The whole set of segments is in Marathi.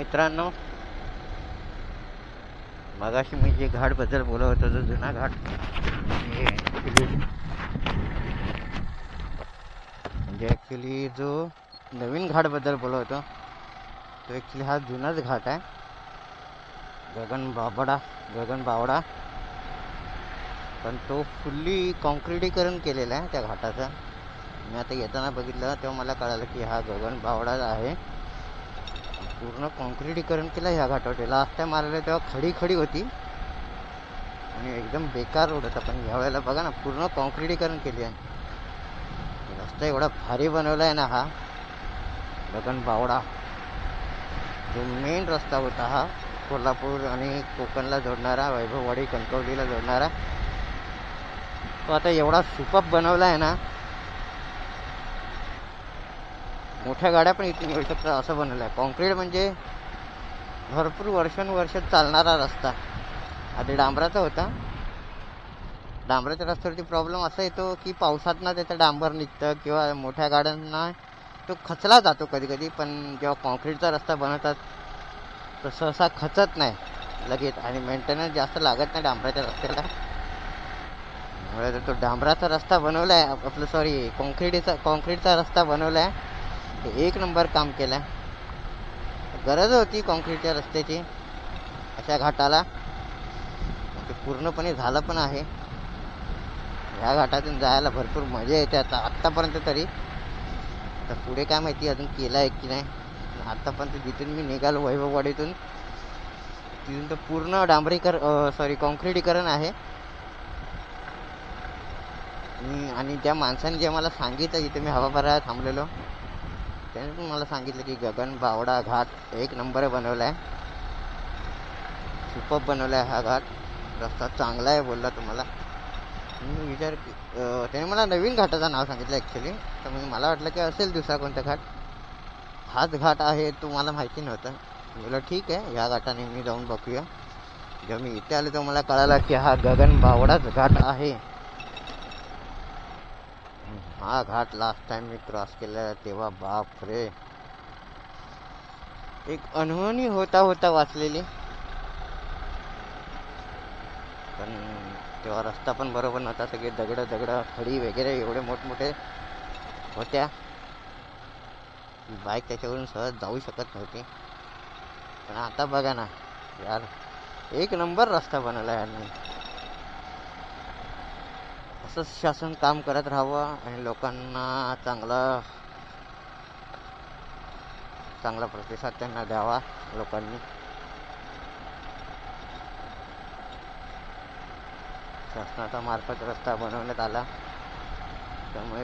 मित्रांनो, मगाशी मी जे घाट बद्दल बोलत होतो, जो जुना घाट, म्हणजे ॲक्च्युली जो नवीन घाट बद्दल बोलत होतो तो ॲक्च्युली हा जुनाच घाट आहे. गगन बावडा, पण तो फुल्ली कॉन्क्रिटीकरण केलेला आहे त्या घाटाचं. मी आता येताना बघितलं तेव्हा मला कळालं की हा गगन बावडा आहे. पूर्ण कॉन्क्रिटीकरण केलं ह्या घाटावर. लास्ट टाइम आलेलं तेव्हा खडी होती आणि एकदम बेकार रोड होता, पण ह्यावेळेला बघा ना, पूर्ण कॉन्क्रिटीकरण केली आहे. रस्ता एवढा भारी बनवला आहे ना हा गगन बावडा. जो मेन रस्ता होता हा कोल्हापूर आणि कोकणला जोडणारा, वैभववाडी कणकवलीला जोडणारा, तो आता एवढा सुपर बनवला आहे ना, मोठ्या गाड्या पण इथून येऊ शकतात असं बनवलं आहे. कॉन्क्रीट म्हणजे भरपूर वर्षानुवर्ष चालणारा रस्ता. आधी डांबराचा होता. डांबराच्या रस्त्यावरती प्रॉब्लेम असा येतो की पावसात ना त्याचं डांबर निघतं किंवा मोठ्या गाड्यांना तो खचला जातो कधी कधी. पण जेव्हा कॉन्क्रीटचा रस्ता बनवतात तर सहसा खचत नाही लगेच, आणि मेंटेनन्स जास्त लागत नाही डांबराच्या रस्त्याला. तो डांबराचा रस्ता बनवला आहे आपलं, सॉरी कॉन्क्रीटचा रस्ता बनवला आहे. एक नंबर काम केलं आहे. गरज होती कॉन्क्रीटच्या रस्त्याची अशा घाटाला. ते पूर्णपणे झालं पण आहे. ह्या घाटातून जायला भरपूर मजा येते आत्तापर्यंत तरी. तर पुढे काय माहिती अजून केलं आहे की नाही. आत्तापर्यंत जिथून मी निघालो वैभववाडीतून, तिथून तर पूर्ण कॉन्क्रिटीकरण आहे. आणि त्या माणसाने जे मला सांगितलं, जिथे मी हवा भरायला थांबलेलो, त्याने पण मला सांगितलं की गगन बावडा घाट एक नंबर बनवला आहे, सुपर बनवला आहे हा घाट. रस्ता चांगला आहे बोलला तुम्हाला. मी त्याने मला नवीन घाटाचं नाव सांगितलं ॲक्च्युली. तर मग मला वाटलं की असेल दुसरा कोणता घाट. हाच घाट आहे तो मला माहिती नव्हतं. मला ठीक आहे, ह्या घाटाने मी जाऊन बघूया. जेव्हा मी इथे आलो तेव्हा मला कळालं की हा गगन बावडाच घाट आहे. हा घाट लास्ट टाइम मी क्रॉस केला तेव्हा बाप रे, एक अनहोनी होता वाचलेली. पण तेव्हा रस्ता पण बरोबर नव्हता. सगळे दगड खडी वगैरे एवढे मोठमोठे होत्या, बाईक त्याच्यावरून सहज जाऊ शकत नव्हती. पण आता बघा ना यार, एक नंबर रस्ता बनवला आहे यांनी. असंच शासन काम करत राहावं आणि लोकांना चांगला प्रतिसाद त्यांना द्यावा लोकांनी. शासनाचा मार्फत रस्ता बनवण्यात आला, त्यामुळे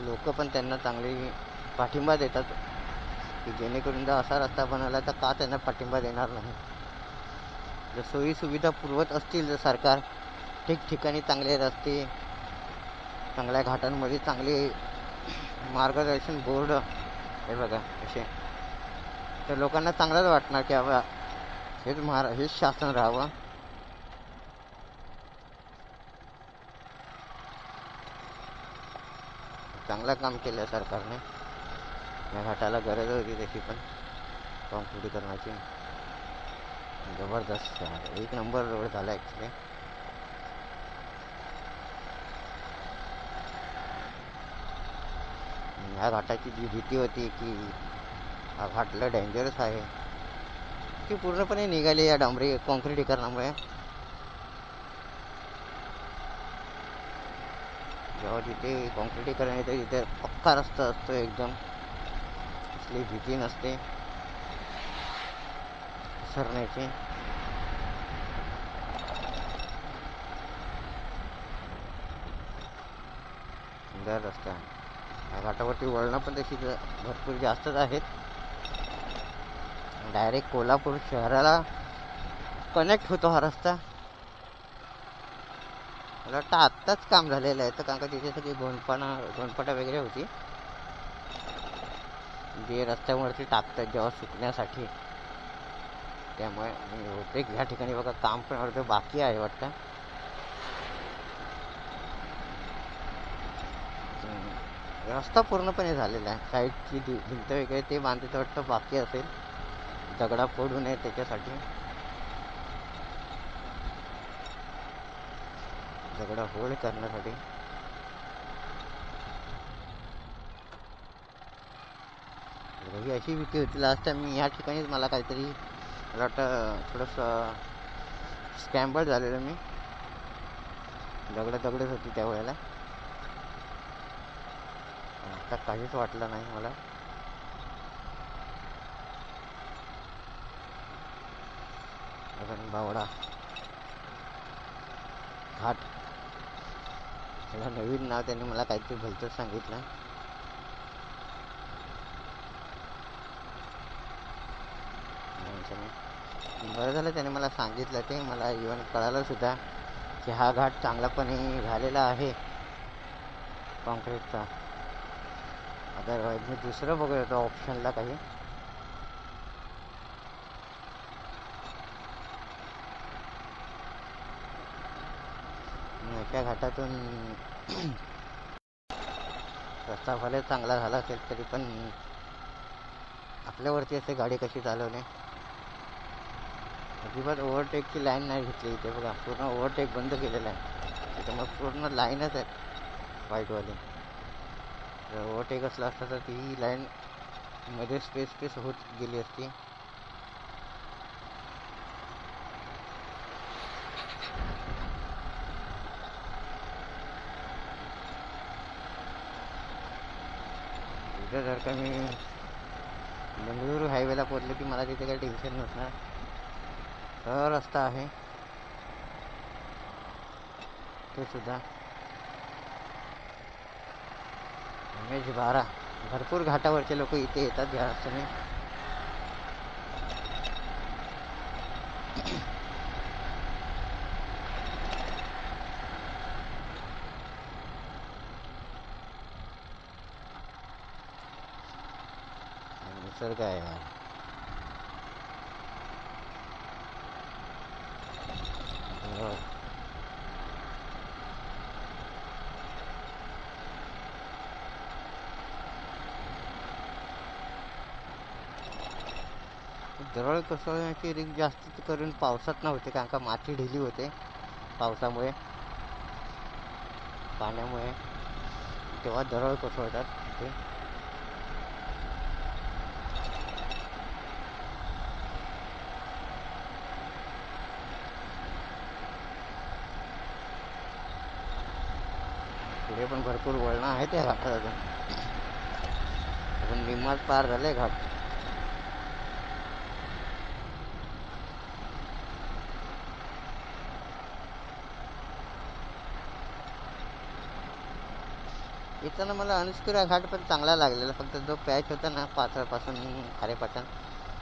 लोक पण त्यांना चांगली पाठिंबा देतात की जेणेकरून जर असा रस्ता बनवला तर का त्यांना पाठिंबा देणार नाही. जर सोयी सुविधा पुरवत असतील जर सरकार, ठिकठिकाणी चांगले रस्ते, चांगल्या घाटांमध्ये चांगले मार्गदर्शन बोर्ड हे बघा असे, तर लोकांना चांगलंच वाटणार की बाबा हेच शासन राहावं. चांगलं काम केलं सरकारने. या घाटाला गरज होती तशी पण कॉन्क्रिटीकरणाची. जबरदस्त एक नंबर रोड झाला ॲक्च्युली. ह्या घाटाची जी भीती होती की हा घाटला डेंजरस आहे, ती पूर्णपणे निघाली या डांबरी कॉन्क्रिटीकरणामुळे. जेव्हा जिथे कॉन्क्रिटीकरण येतं तिथे पक्का रस्ता असतो एकदम, कसली भीती नसते घसरण्याची. सुंदर रस्ता. या घाटावरती वळणं पण तशी भरपूर जास्तच आहेत. डायरेक्ट कोल्हापूर शहराला कनेक्ट होतो हा रस्ता. मला वाटतं आत्ताच काम झालेलं आहे, तर कारण का तिथे सगळी गोंडपाटा वगैरे होती जे रस्त्यावरती टाकतात जेव्हा सुकण्यासाठी. त्यामुळे बहुतेक ह्या ठिकाणी बघा काम पण अर्ध बाकी आहे वाटतं. रस्ता पूर्णपणे झालेला आहे. साईडची भिंत वगैरे ते बांधायचं वाटतं बाकी असेल. दगडा पडू नये त्याच्यासाठी. दगडा होल्ड करण्यासाठी. ही अशी भीती होती लास्ट टाइम मी या ठिकाणीच मला काहीतरी मला वाटतं थोडंसं स्कॅम्बर्ड झालेलं मी. दगडच होती त्यावेळेला. आता काहीच वाटलं नाही मला. बावडा घाट, त्याला नवीन नाव त्यांनी मला काहीतरी भलतंच सांगितलं. बरं झालं त्याने मला सांगितलं. ते मला इव्हन कळालं सुद्धा की हा घाट चांगलापणे झालेला आहे कॉन्क्रीटचा. अदरवाईज मी दुसरं बघत होतो ऑप्शनला काही. त्या घाटातून रस्ता भले चांगला झाला असेल तरी पण आपल्यावरती असे गाडी कशी चालवणे. अजिबात ओव्हरटेकची लाईन नाही घेतली इथे बघा. पूर्ण ओव्हरटेक बंद केलेला आहे. त्याच्यामुळे पूर्ण लाईनच आहे व्हाईटवाली. जर ओव्हरटेक असला असता तर ती लाईन मध्ये स्पेस होत गेली असती. इथं जर का मी बेंगळुरू हायवेला पोहोचलो की मला तिथे काही टेन्शन नसणार. सरळ रस्ता आहे ते सुद्धा. MH12 भरपूर घाटावरचे लोक इथे येतात या रस्त्याने. निसर्ग आहे यार. दरड कोसळण्याची रिस्क जास्त करून पावसात नव्हते कारण का माती ढिली होते पावसामुळे, पाण्यामुळे. तेव्हा दरड कोसळतात तिथे. पुढे पण भरपूर वळणं आहेत त्या घाटात. अजून निम्माच पार झाले घाट. येताना मला अनुस्कुरा घाट पण चांगला लागलेला. फक्त जो पॅच होता ना पाथरपासून खारेपाटण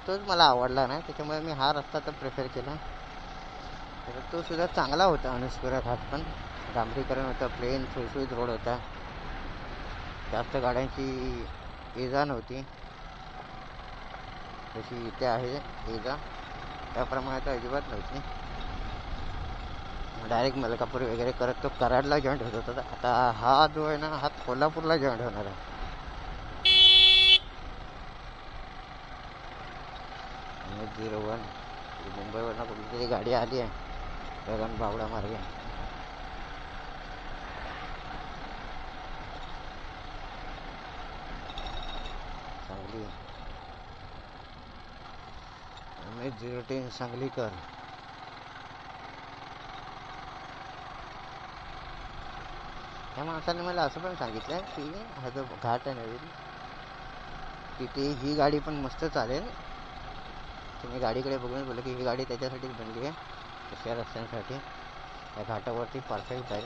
तोच मला आवडला नाही. त्याच्यामुळे मी हा रस्ता तर प्रेफर केला. तर तो सुद्धा चांगला होता. अनुस्कुरा घाट पण डांबरीकरण होतं. प्लेन सुळसुळीत रोड होता. जास्त गाड्यांची ये जा नव्हती. जशी इथे आहे ये जा त्याप्रमाणे तर अजिबात नव्हती. डायरेक्ट मलकापूर वगैरे करत तो कराडला जॉईंट होत होता. आता हा जो आहे ना हा कोल्हापूरला जॉईंट होणार आहे. MH01 मुंबईवरनं कुठलीतरी गाडी आली आहे गगन बावडा मार्गे. सांगली MH010 सांगलीकर. त्या माणसाने मला असं पण सांगितलं की हा जो घाट आहे नवीन तिथे ही गाडी पण मस्त चालेल. तुम्ही गाडीकडे बघून बोलले की ही गाडी त्याच्यासाठीच बनली आहे, तशा रस्त्यांसाठी. या घाटावरती परफेक्ट जाईल.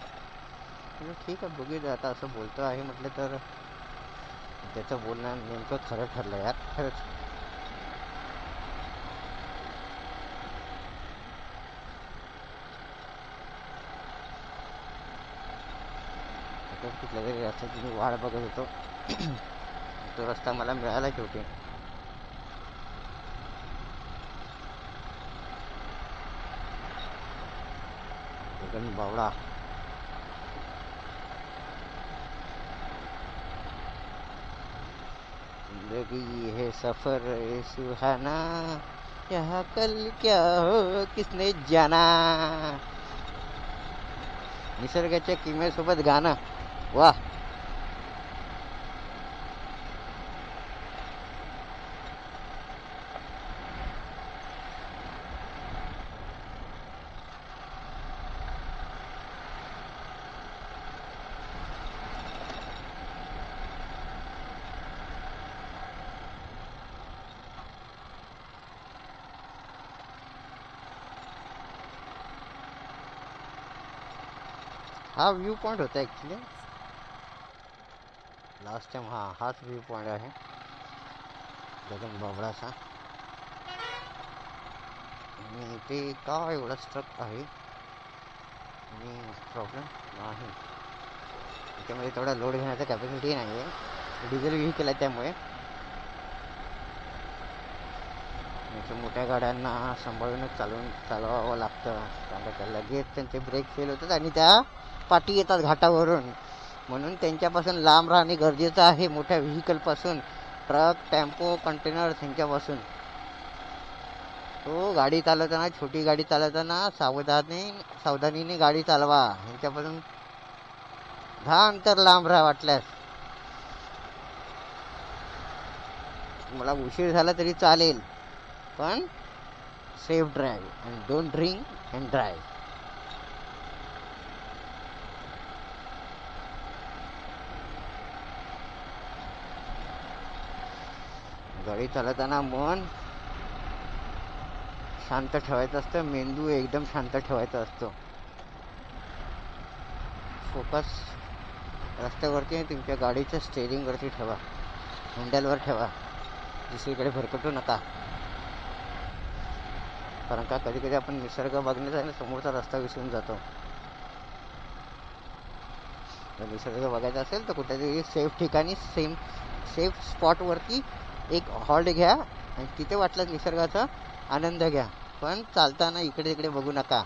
म्हणजे ठीक आहे बघूया आता. असं बोलतो आहे म्हटलं तर त्याचं बोलणं नेमकं खरं ठरलं यार. खरंच कुठल्या तरी रस्त्याची मी वाट बघत होतो. तो रस्ता मला मिळाला शेवटी. गगन बावडा जिंदगी है सफर सुहाना, यहाँ कल क्या हो किसने जाना. निसर्गाच्या किमयासोबत गाणं. वा. हा व्ह्यू पॉइंट होता ॲक्च्युली. लास्ट टाइम हाच व्ह्यू पॉइंट आहे गगन बावळाचा. आणि ते का एवढा स्ट्रक आहे आणि प्रॉब्लेम नाही. त्याच्यामध्ये तेवढा लोड घेण्याचा कॅपॅसिटी नाही आहे. डिझेल व्हेकल आहे त्यामुळे मोठ्या गाड्यांना सांभाळूनच चालवावं लागतं. कारण का लगेच त्यांचे ब्रेक फेल होतात आणि त्या पाठी येतात घाटावरून. म्हणून त्यांच्यापासून लांब राहणे गरजेचं आहे. मोठ्या व्हेकलपासून, ट्रक, टेम्पो, कंटेनर त्यांच्यापासून. तो गाडी चालवताना, छोटी गाडी चालवताना सावधानीने गाडी चालवा. ह्यांच्यापासून 10 अंतर लांब राहा वाटल्यास. मला उशीर झाला तरी चालेल, पण safe drive and don't drink and drive. गाडी चालवताना मन शांत ठेवायचं असतं. मेंदू एकदम शांत ठेवायचा असतो. फोकस रस्त्यावरती तुमच्या गाडीच्या स्टेअरिंगवरती ठेवा, हँडलवर ठेवा. दुसरीकडे भरकटू नका. कारण का कधी कधी आपण निसर्ग बघण्याचा आणि समोरचा रस्ता विसरून जातो. जर निसर्ग बघायचा असेल तर कुठेतरी सेफ ठिकाणी, सेफ स्पॉटवरती एक हॉल्ट घ्या आणि तिथे वाटलं निसर्गाचा आनंद घ्या. पण चालताना इकडे इकडे बघू नका.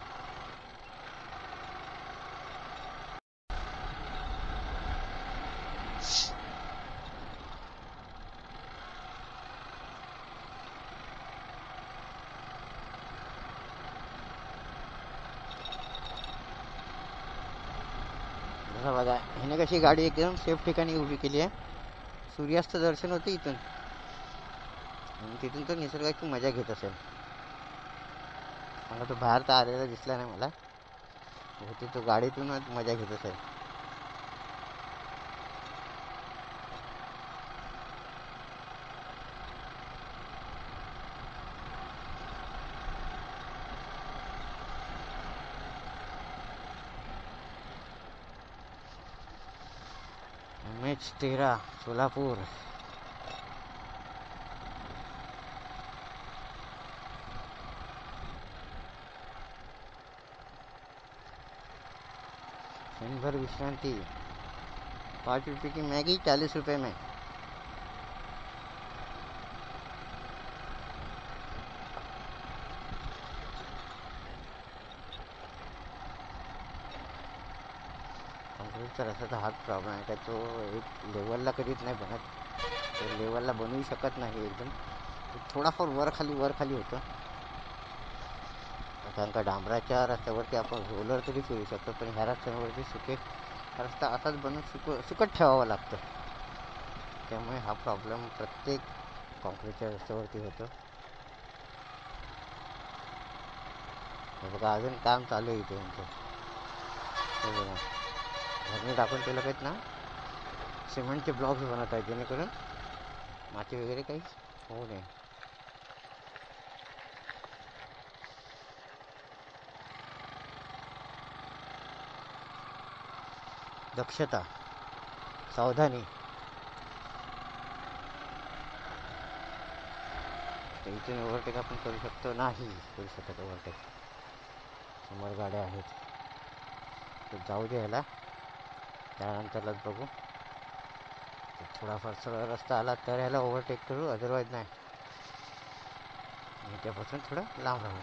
जसं बघा, ह्याने कशी गाडी एकदम सेफ ठिकाणी उभी केली आहे. सूर्यास्त दर्शन होते इथून आणि तिथून तो निसर्गाची मजा घेत असेल. मला तो बाहेर तर आलेला दिसला नाही मला. तो गाडीतूनच मजा घेत असेल. MH13 सोलापूर. क्षणभर विश्रांति. 5 रुपये की मैगी 40 रुपये में. कॉन्क्रीटचा रस्त्याचा हाच प्रॉब्लेम आहे का तो एक लेवलला कधीच नाही बनत. तो लेवलला बनवू शकत नाही. एकदम थोडाफार वर खाली होतं. कारण का डांबराच्या रस्त्यावरती आपण रोलर तरी फिरू शकतो, पण ह्या रस्त्यावरती रस्ता असाच बनवून सुकट ठेवावा लागतं. त्यामुळे हा प्रॉब्लेम प्रत्येक कॉन्क्रीटच्या रस्त्यावरती होतो. बघा अजून काम चालू आहे इथे यांचं. हे बघा भरणी टाकून ते लगेच ना सिमेंटचे ब्लॉक्स बनवत आहेत, जेणेकरून माती वगैरे काही होऊ नये. दक्षता, सावधानी. इथून ओव्हरटेक आपण करू शकतो? नाही करू शकत ओव्हरटेक. समोर गाड्या आहेत, तर जाऊ दे ह्याला, त्यानंतरलाच बघू. थोडाफार सरळ रस्ता आला तर ह्याला ओव्हरटेक करू, अदरवाईज नाही. त्यापासून थोडं लांब राहू.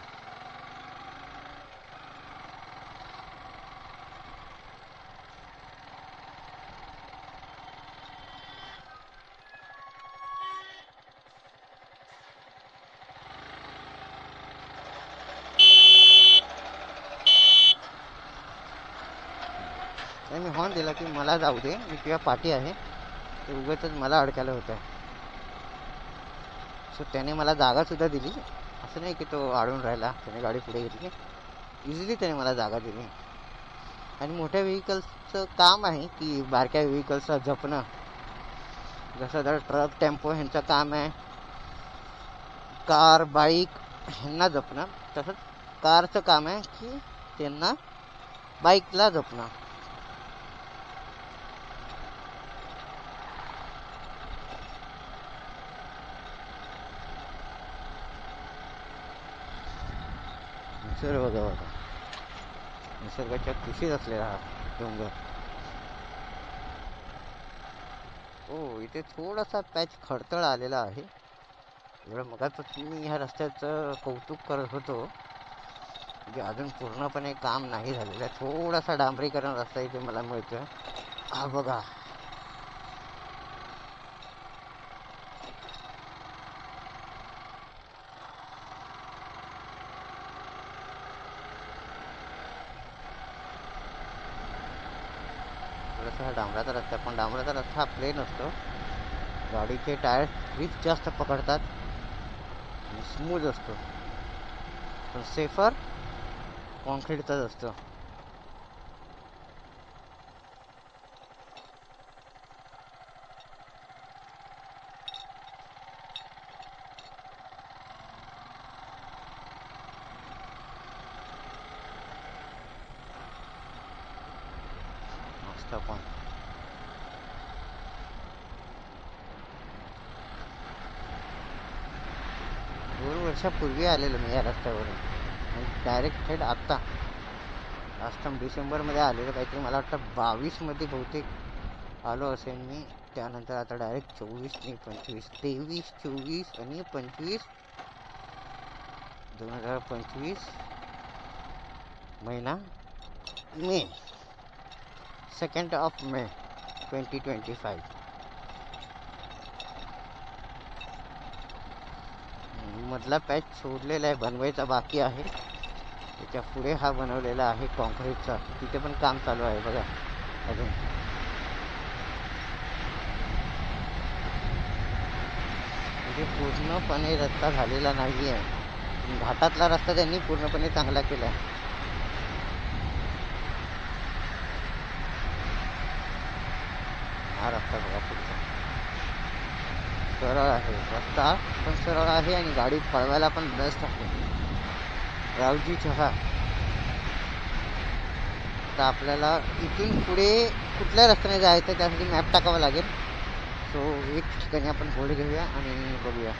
आणि मी हॉर्न दिला की मला जाऊ दे, मी तुझ्या पाठी आहे. ते उगाचच मला अडकायला होतं. सो त्याने मला जागासुद्धा दिली. असं नाही की तो अडून राहिला, त्याने गाडी पुढे घेतली. इझिली त्याने मला जागा दिली. आणि मोठ्या व्हेकल्सचं काम आहे की बारक्या व्हेकल्सला जपणं. जसं तर ट्रक टेम्पो ह्यांचं काम आहे कार बाईक ह्यांना जपणं, तसंच कारचं काम आहे की त्यांना बाईकला जपणं. निसर्ग बघा बघा, निसर्गाच्या कुशीत असलेला हा डोंगर. हो, इथे थोडासा पॅच खडतळ आलेला आहे. एवढं मगाच मी ह्या रस्त्याचं कौतुक करत होतो, म्हणजे अजून पूर्णपणे काम नाही झालेलं आहे. थोडासा डांबरीकरण रस्ता इथे मला मिळतोय. हा बघा, थोडासा हा डांबराचा रस्ता, पण डांबराचा रस्ता हा प्लेन असतो. गाडीचे टायर ग्रीप जास्त पकडतात आणि स्मूथ असतो. पण सेफर कॉन्क्रीटचाच असतो. मस्त. पण 2 वर्षापूर्वी आलेलो मी या रस्त्यावरून, आणि डायरेक्ट थेट आत्ता लास्ट टाइम डिसेंबरमध्ये आलेलो, काहीतरी मला वाटतं 22मध्ये बहुतेक आलो असेल मी. त्यानंतर आता डायरेक्ट 24 नाही 25, 23, 24 आणि 25, 2025 महिना मे, 2 ऑफ मे 2025 मधला पॅच सोडलेला आहे, बनवायचा बाकी आहे. त्याच्या पुढे हा बनवलेला आहे कॉन्क्रीटचा, तिथे पण काम चालू आहे बघा अजून. म्हणजे पूर्णपणे रस्ता झालेला नाही आहे. घाटातला रस्ता त्यांनी पूर्णपणे चांगला केला आहे. हा रस्ता बघा पुढचा सरळ आहे, रस्ता पण सरळ आहे आणि गाडी पळवायला पण बेस्ट आहे. रावजी चहा. आता आपल्याला इथून पुढे कुठल्या रस्त्याने जायचं त्यासाठी मॅप टाकावा लागेल. सो एक ठिकाणी आपण होल्ड घेऊया आणि बघूया.